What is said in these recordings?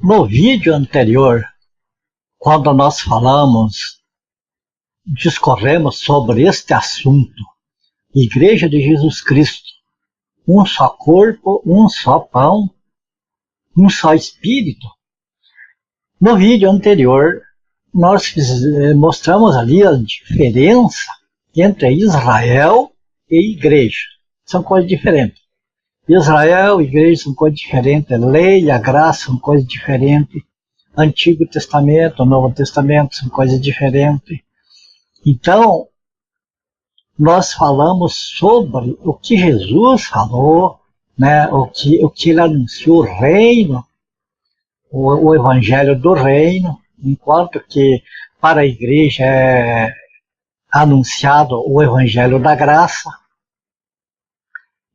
No vídeo anterior, quando nós discorremos sobre este assunto, Igreja de Jesus Cristo, um só corpo, um só pão, um só Espírito. No vídeo anterior, nós mostramos ali a diferença entre Israel e Igreja. São coisas diferentes. Israel e Igreja são coisas diferentes. A lei e a graça são coisas diferentes. Antigo Testamento, Novo Testamento são coisas diferentes. Então, nós falamos sobre o que Jesus falou, né? o que ele anunciou, o reino, o evangelho do reino, enquanto que para a igreja é anunciado o evangelho da graça.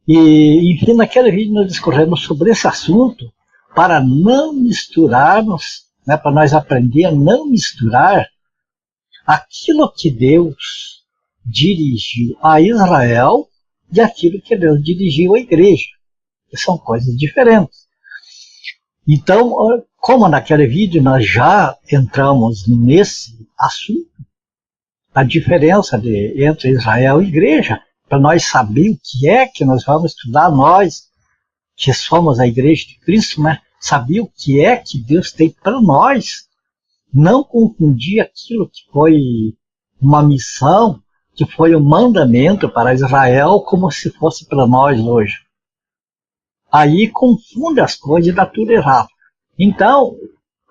E, enfim, naquele vídeo nós discorremos sobre esse assunto para não misturarmos, né, para nós aprender a não misturar aquilo que Deus dirigiu a Israel e aquilo que Deus dirigiu à igreja, que são coisas diferentes. Então, como naquele vídeo nós já entramos nesse assunto, a diferença entre Israel e igreja, para nós saber o que é que nós vamos estudar, nós que somos a igreja de Cristo, né? Saber o que é que Deus tem para nós, não confundir aquilo que foi uma missão, que foi um mandamento para Israel, como se fosse para nós hoje. Aí confunde as coisas e dá tudo errado. Então,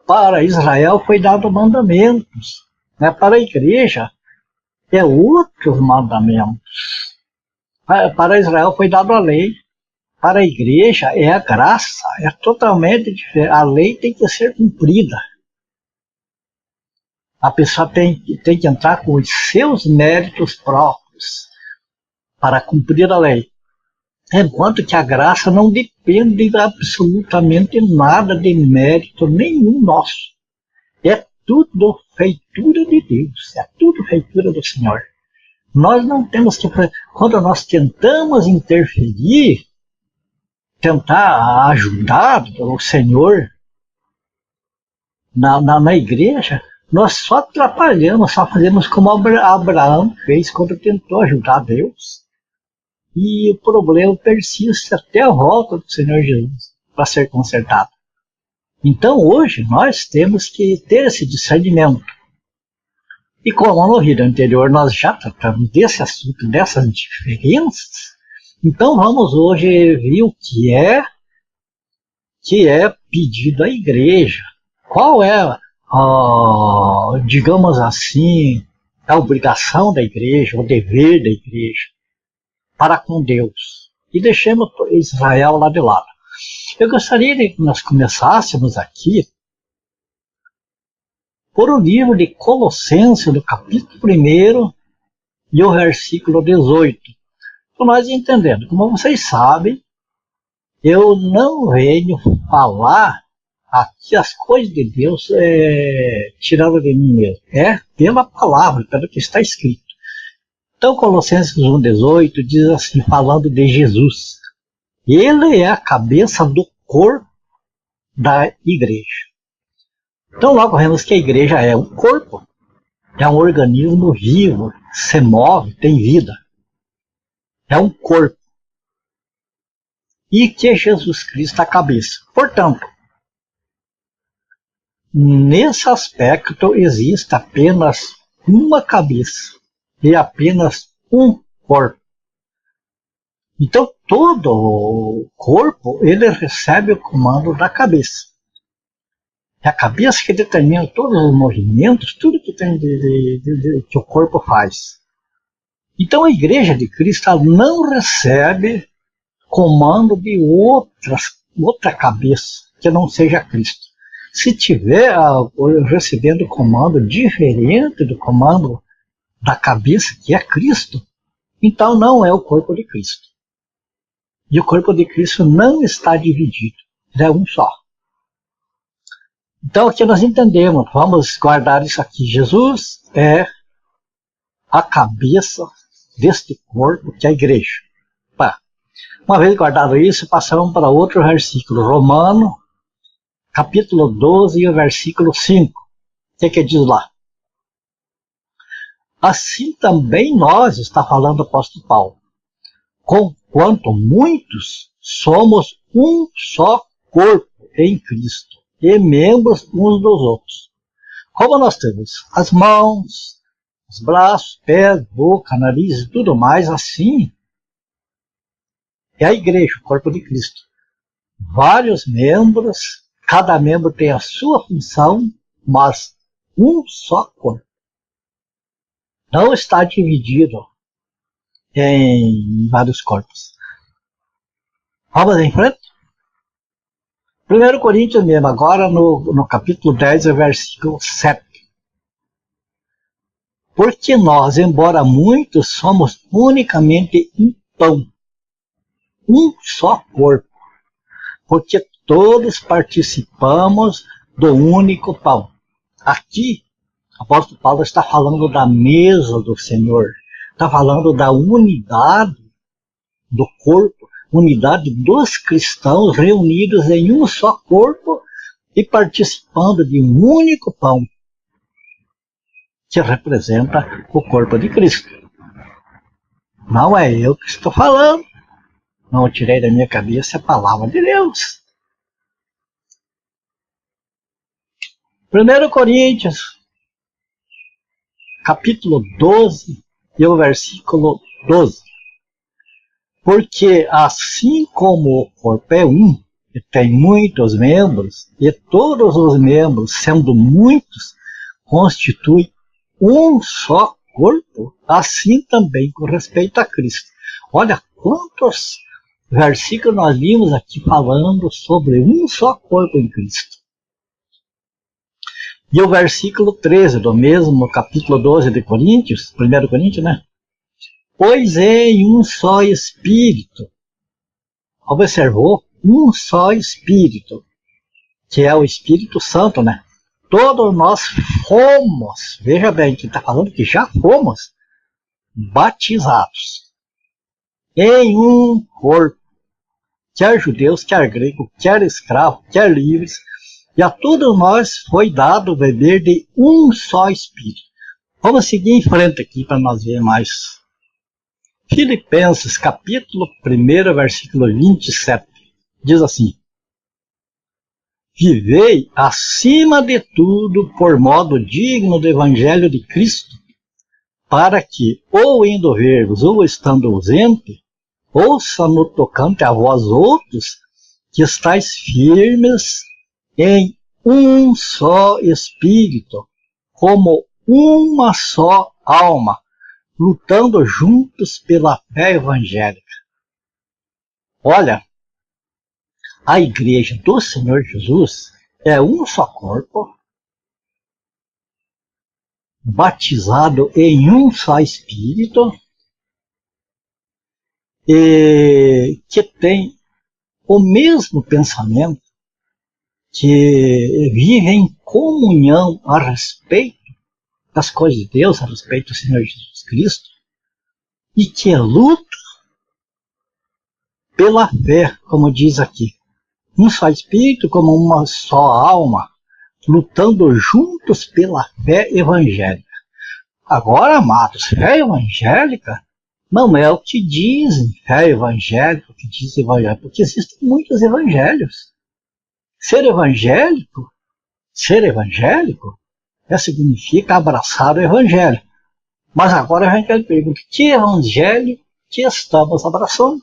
para Israel foi dado mandamentos, né? Para a igreja é outros mandamentos. Para Israel foi dado a lei. Para a igreja é a graça, é totalmente diferente. A lei tem que ser cumprida. A pessoa tem que entrar com os seus méritos próprios para cumprir a lei. Enquanto que a graça não depende de absolutamente nada de mérito nenhum nosso. É tudo feitura de Deus, é tudo feitura do Senhor. Nós não temos que, quando nós tentamos interferir, tentar ajudar o Senhor na igreja, nós só atrapalhamos, só fazemos como Abraão fez quando tentou ajudar Deus. E o problema persiste até a volta do Senhor Jesus para ser consertado. Então hoje nós temos que ter esse discernimento. E como no vídeo anterior nós já tratamos desse assunto, dessas diferenças, então vamos hoje ver o que é pedido à igreja. Qual é, digamos assim, a obrigação da igreja, o dever da igreja para com Deus. E deixemos Israel lá de lado. Eu gostaria de que nós começássemos aqui por o livro de Colossenses, do capítulo 1 e o versículo 18. Para nós entendendo, como vocês sabem, eu não venho falar aqui as coisas de Deus tirando de mim mesmo. É pela palavra, pelo que está escrito. Então, Colossenses 1,18 diz assim, falando de Jesus. Ele é a cabeça do corpo da igreja. Então, logo vemos que a igreja é um corpo, é um organismo vivo, se move, tem vida. É um corpo. E que Jesus Cristo é a cabeça. Portanto, nesse aspecto existe apenas uma cabeça e apenas um corpo. Então, todo o corpo ele recebe o comando da cabeça. É a cabeça que determina todos os movimentos, tudo que tem que o corpo faz. Então a igreja de Cristo não recebe comando de outra cabeça que não seja Cristo. Se tiver recebendo comando diferente do comando da cabeça que é Cristo, então não é o corpo de Cristo. E o corpo de Cristo não está dividido, é um só. Então aqui nós entendemos, vamos guardar isso aqui. Jesus é a cabeça deste corpo que é a igreja. Uma vez guardado isso, passamos para outro versículo, Romano, capítulo 12 e o versículo 5. O que diz lá? Assim também nós, está falando o apóstolo Paulo, conquanto muitos somos um só corpo em Cristo e membros uns dos outros. Como nós temos as mãos, os braços, pés, boca, nariz e tudo mais, assim é a igreja, o corpo de Cristo. Vários membros, cada membro tem a sua função, mas um só corpo. Não está dividido em vários corpos. Vamos em frente? 1 Coríntios mesmo, agora no capítulo 10, versículo 7. Porque nós, embora muitos, somos unicamente um pão, um só corpo, porque todos participamos do único pão. Aqui, o apóstolo Paulo está falando da mesa do Senhor, está falando da unidade do corpo, unidade dos cristãos reunidos em um só corpo e participando de um único pão, que representa o corpo de Cristo. Não é eu que estou falando, não tirei da minha cabeça a palavra de Deus. 1 Coríntios, capítulo 12 e o versículo 12. Porque assim como o corpo é um, e tem muitos membros, e todos os membros, sendo muitos, constituem um só corpo, assim também com respeito a Cristo. Olha quantos versículos nós vimos aqui falando sobre um só corpo em Cristo. E o versículo 13 do mesmo capítulo 12 de Coríntios, 1 Coríntios, né? Pois é em um só Espírito. Observou? Um só Espírito, que é o Espírito Santo, né? Todos nós fomos, veja bem, que está falando que já fomos batizados em um corpo, quer judeus, quer grego, quer escravo, quer livres, e a todos nós foi dado beber de um só Espírito. Vamos seguir em frente aqui para nós ver mais. Filipenses, capítulo 1, versículo 27, diz assim: vivei acima de tudo por modo digno do Evangelho de Cristo, para que, ou indo ver-vos, ou estando ausente, ouça no tocante a vós outros, que estáis firmes em um só Espírito, como uma só alma, lutando juntos pela fé evangélica. Olha, a igreja do Senhor Jesus é um só corpo, batizado em um só Espírito, e que tem o mesmo pensamento, que vive em comunhão a respeito das coisas de Deus, a respeito do Senhor Jesus Cristo, e que luta pela fé, como diz aqui. Um só Espírito, como uma só alma, lutando juntos pela fé evangélica. Agora, amados, fé evangélica não é o que dizem fé evangélica, o que diz evangelho, porque existem muitos evangelhos. Ser evangélico significa abraçar o evangelho. Mas agora a gente pergunta, que evangelho que estamos abraçando?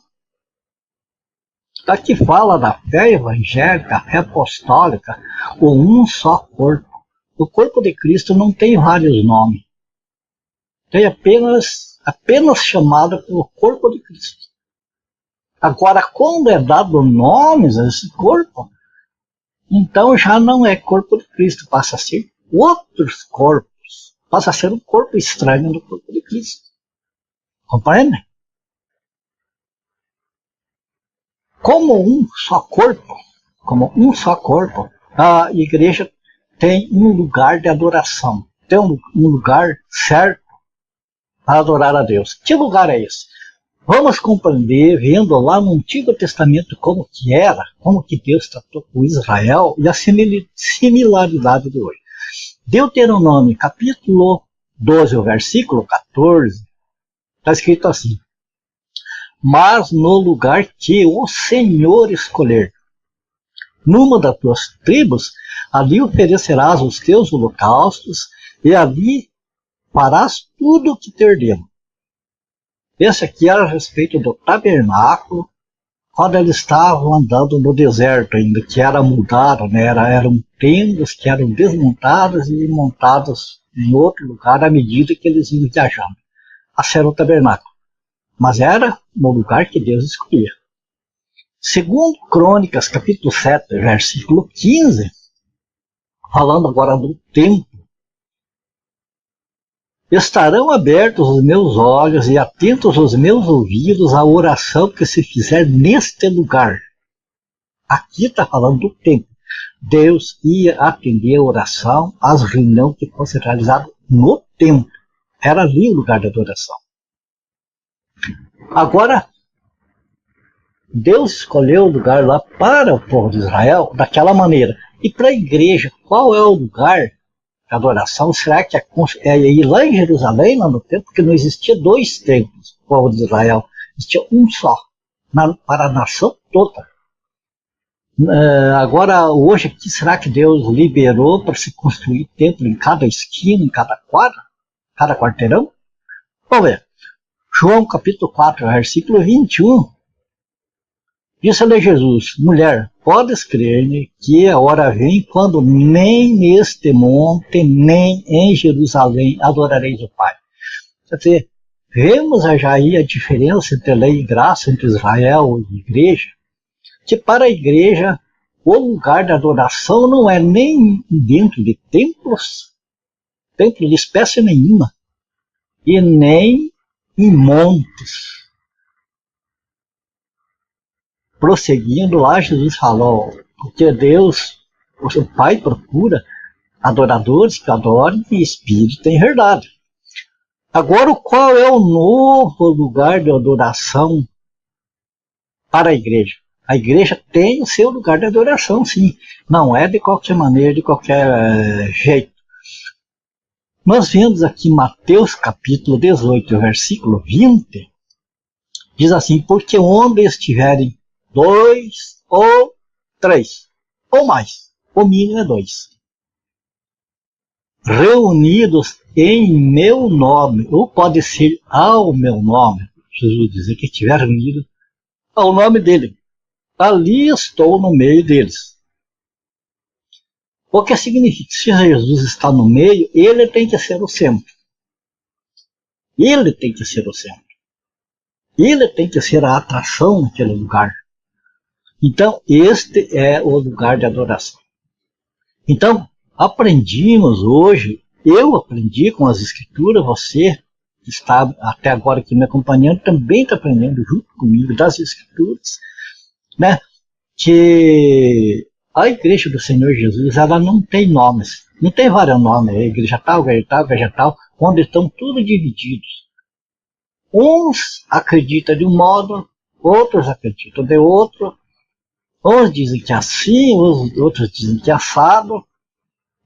Aqui fala da fé evangélica, a fé apostólica, o um só corpo. O corpo de Cristo não tem vários nomes. Tem apenas chamado pelo corpo de Cristo. Agora, quando é dado nomes a esse corpo, então já não é corpo de Cristo, passa a ser outros corpos. Passa a ser um corpo estranho do corpo de Cristo. Compreende? Como um só corpo, a igreja tem um lugar de adoração. Tem um lugar certo para adorar a Deus. Que lugar é esse? Vamos compreender, vendo lá no Antigo Testamento como que era, como que Deus tratou com Israel e a similaridade de hoje. Deuteronômio, capítulo 12, o versículo 14, está escrito assim: mas no lugar que o Senhor escolher, numa das tuas tribos, ali oferecerás os teus holocaustos e ali farás tudo o que te ordeno. Esse aqui era a respeito do tabernáculo, quando eles estavam andando no deserto ainda, que era mudado, né? Eram tendas que eram desmontadas e montadas em outro lugar à medida que eles iam viajando. Esse era o tabernáculo. Mas era no lugar que Deus escolhia. Segundo Crônicas, capítulo 7, versículo 15, falando agora do templo, estarão abertos os meus olhos e atentos os meus ouvidos à oração que se fizer neste lugar. Aqui está falando do templo. Deus ia atender a oração, as reuniões que fossem realizadas no templo. Era ali o lugar da adoração. Agora, Deus escolheu o lugar lá para o povo de Israel daquela maneira. E para a igreja, qual é o lugar de adoração? Será que é ir lá em Jerusalém, lá no templo? Porque não existia dois templos, o povo de Israel. Existia um só, para a nação toda. Agora, hoje aqui, será que Deus liberou para se construir templo em cada esquina, em cada quadra, cada quarteirão? Vamos ver. João capítulo 4, versículo 21. Disse-lhe Jesus: mulher, podes crer-me que a hora vem quando nem neste monte, nem em Jerusalém adorareis o Pai. Quer dizer, vemos já aí a diferença entre lei e graça, entre Israel e igreja, que para a igreja o lugar da adoração não é nem dentro de templos, templo de espécie nenhuma, e nem em montes. Prosseguindo lá, Jesus falou, porque Deus, o Pai procura adoradores que adorem em espírito e em verdade. Agora, qual é o novo lugar de adoração para a igreja? A igreja tem o seu lugar de adoração, sim. Não é de qualquer maneira, de qualquer jeito. Nós vemos aqui Mateus capítulo 18, versículo 20, diz assim: porque onde estiverem 2 ou 3, ou mais, o mínimo é 2, reunidos em meu nome, ou pode ser ao meu nome, Jesus dizer que estiver reunido ao nome dele, ali estou no meio deles. O que significa que se Jesus está no meio, ele tem que ser o centro. Ele tem que ser o centro. Ele tem que ser a atração naquele lugar. Então, este é o lugar de adoração. Então, aprendimos hoje, eu aprendi com as escrituras, você que está até agora aqui me acompanhando, também está aprendendo junto comigo das escrituras, né? Que a igreja do Senhor Jesus, ela não tem nomes, não tem vários nomes, a igreja tal, igreja tal, igreja tal, onde estão tudo divididos. Uns acreditam de um modo, outros acreditam de outro, uns dizem que é assim, outros dizem que é assado,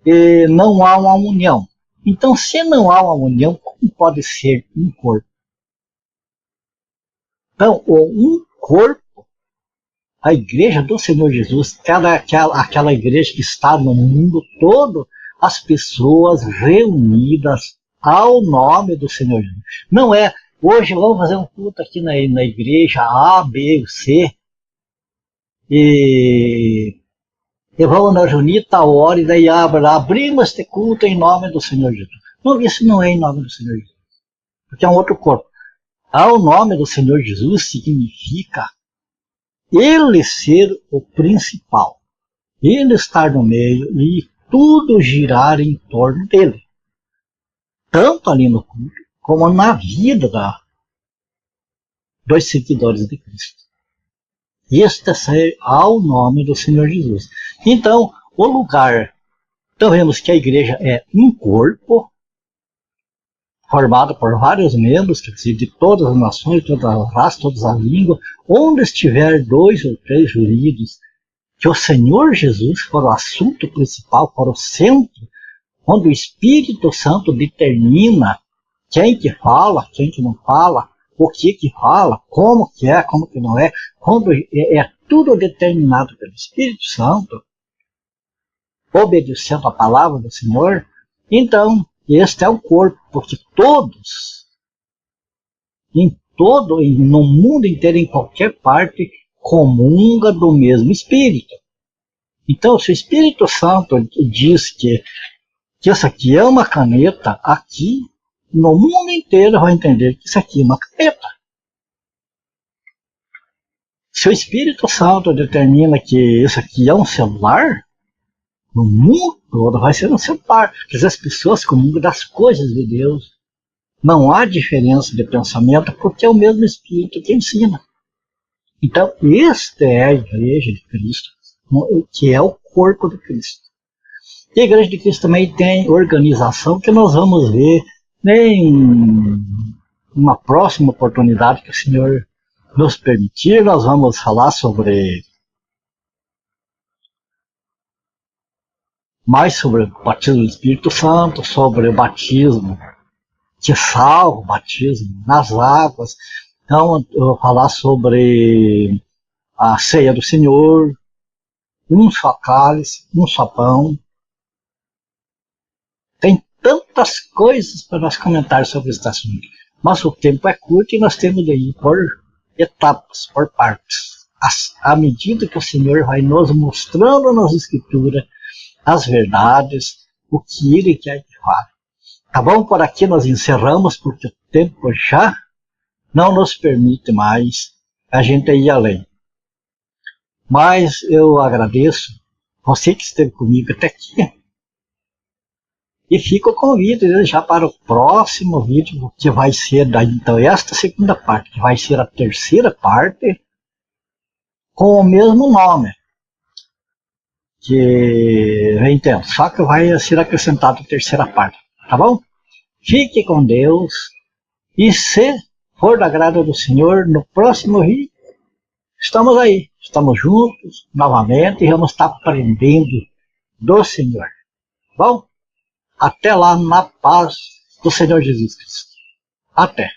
e não há uma união. Então, se não há uma união, como pode ser um corpo? Então, um corpo, a igreja do Senhor Jesus, ela é aquela igreja que está no mundo todo, as pessoas reunidas ao nome do Senhor Jesus. Não é, hoje vamos fazer um culto aqui na igreja A, B, C, e vamos nos reunir tal hora, e daí abrimos este culto em nome do Senhor Jesus. Não, isso não é em nome do Senhor Jesus, porque é um outro corpo. Ao nome do Senhor Jesus significa ele ser o principal, ele estar no meio e tudo girar em torno dele, tanto ali no culto como na vida dos seguidores de Cristo. Este é ser ao nome do Senhor Jesus. Então, o lugar, então vemos que a igreja é um corpo, formado por vários membros, quer dizer, de todas as nações, todas as raças, todas as línguas, onde estiver 2 ou 3 reunidos, que o Senhor Jesus for o assunto principal, for o centro, onde o Espírito Santo determina quem que fala, quem que não fala, o que fala, como que é, como que não é, quando é tudo determinado pelo Espírito Santo, obedecendo a palavra do Senhor, então este é o corpo, porque todos, no mundo inteiro, em qualquer parte, comunga do mesmo Espírito. Então, se o Espírito Santo diz que isso aqui é uma caneta, aqui, no mundo inteiro vai entender que isso aqui é uma caneta. Se o Espírito Santo determina que isso aqui é um celular, no mundo todo vai ser um celular. Quer dizer, as pessoas comungam das coisas de Deus. Não há diferença de pensamento, porque é o mesmo Espírito que ensina. Então, esta é a Igreja de Cristo, que é o corpo de Cristo. E a Igreja de Cristo também tem organização, que nós vamos ver em uma próxima oportunidade que o Senhor nos permitir. Nós vamos falar mais sobre o batismo do Espírito Santo, sobre o batismo que salva, o batismo nas águas. Então, eu vou falar sobre a ceia do Senhor, um só cálice, um só pão. Tem tantas coisas para nós comentar sobre esse assunto. Mas o tempo é curto e nós temos de ir por etapas, por partes. À medida que o Senhor vai nos mostrando nas Escrituras as verdades, o que Ele quer que fale. Tá bom? Por aqui nós encerramos, porque o tempo já não nos permite mais a gente ir além. Mas eu agradeço você que esteve comigo até aqui. E fica o convite já para o próximo vídeo, que vai ser então esta segunda parte, que vai ser a terceira parte, com o mesmo nome. Entendo, só que vai ser acrescentado a terceira parte, tá bom? Fique com Deus, e se for da graça do Senhor, no próximo vídeo, estamos aí, estamos juntos novamente e vamos estar aprendendo do Senhor. Bom? Até lá, na paz do Senhor Jesus Cristo. Até!